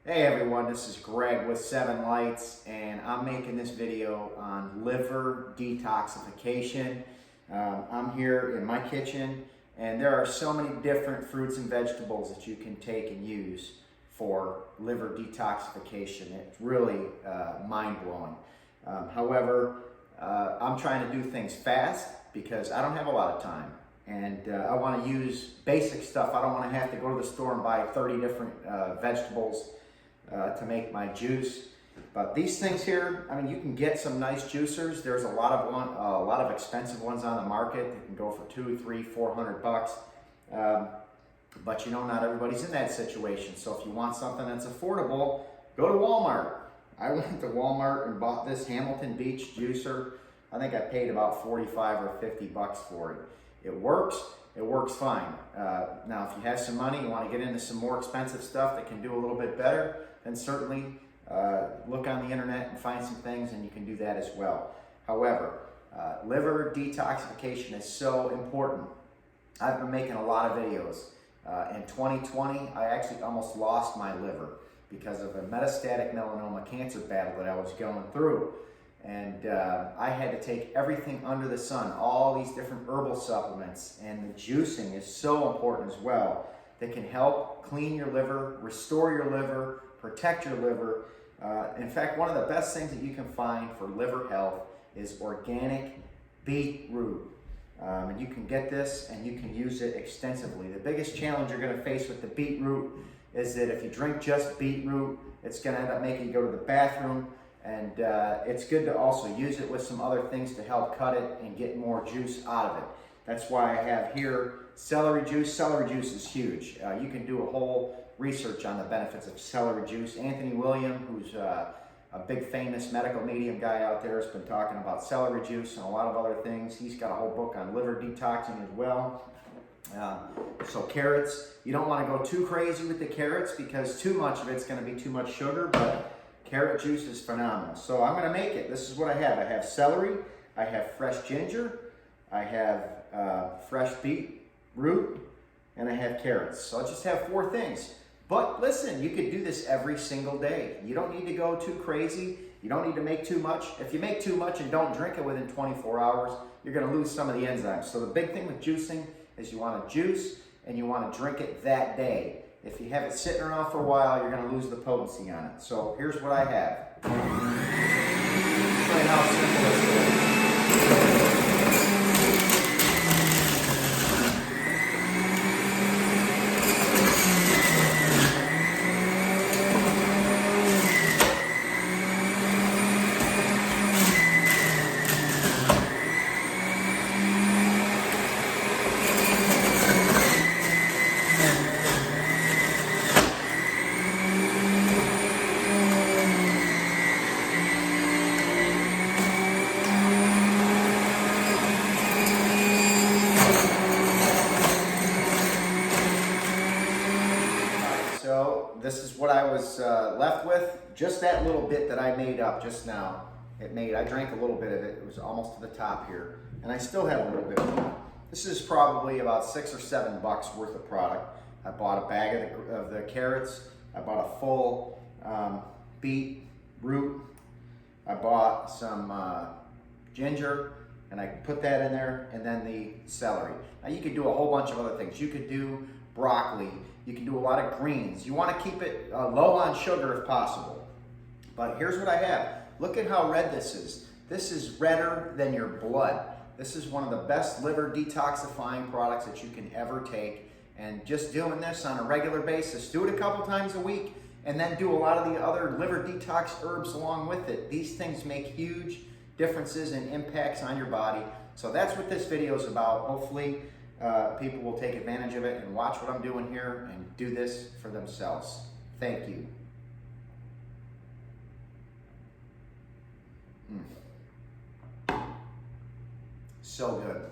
Hey everyone, this is Greg with 7 Lights, and I'm making this video on liver detoxification. I'm here in my kitchen, and there are so many different fruits and vegetables that you can take and use for liver detoxification. It's really mind-blowing. However, I'm trying to do things fast because I don't have a lot of time. And I want to use basic stuff. I don't want to have to go to the store and buy 30 different vegetables to make my juice. But these things here, I mean, you can get some nice juicers. There's a lot of expensive ones on the market that can go for $200, $300, $400. But you know, not everybody's in that situation. So if you want something that's affordable, go to Walmart. I went to Walmart and bought this Hamilton Beach juicer. I think I paid about 45 or 50 bucks for it. It works fine. Now, if you have some money, you want to get into some more expensive stuff that can do a little bit better, then certainly look on the internet and find some things, and you can do that as well. However, liver detoxification is so important. I've been making a lot of videos. In 2020, I actually almost lost my liver because of a metastatic melanoma cancer battle that I was going through. And I had to take everything under the sun, all these different herbal supplements, and the juicing is so important as well. That can help clean your liver, restore your liver, protect your liver. In fact, one of the best things that you can find for liver health is organic beetroot. And you can get this and you can use it extensively. The biggest challenge you're going to face with the beetroot is that if you drink just beetroot, it's going to end up making you go to the bathroom. And it's good to also use it with some other things to help cut it and get more juice out of it. That's why I have here celery juice. Celery juice is huge. You can do a whole research on the benefits of celery juice. Anthony William, who's a big famous medical medium guy out there, has been talking about celery juice and a lot of other things. He's got a whole book on liver detoxing as well. So carrots, you don't want to go too crazy with the carrots because too much of it's going to be too much sugar, but carrot juice is phenomenal. So I'm going to make it. This is what I have. I have celery, I have fresh ginger, I have fresh beetroot, and I have carrots. So I just have 4 things. But listen, you could do this every single day. You don't need to go too crazy. You don't need to make too much. If you make too much and don't drink it within 24 hours, you're going to lose some of the enzymes. So the big thing with juicing is you want to juice and you want to drink it that day. If you have it sitting around for a while, you're going to lose the potency on it. So here's what I have. Show you how simple this is. So this is what I was left with. Just that little bit that I made up just now. I drank a little bit of it. It was almost to the top here. And I still have a little bit more. This is probably about $6 or $7 worth of product. I bought a bag of the carrots. I bought a full beetroot. I bought some ginger, and I put that in there, and then the celery. Now you could do a whole bunch of other things. You could do broccoli. You can do a lot of greens. You want to keep it low on sugar if possible. But here's what I have. Look at how red this is. This is redder than your blood. This is one of the best liver detoxifying products that you can ever take. And just doing this on a regular basis, do it a couple times a week, and then do a lot of the other liver detox herbs along with it. These things make huge differences and impacts on your body. So that's what this video is about. Hopefully, people will take advantage of it and watch what I'm doing here and do this for themselves. Thank you. So good.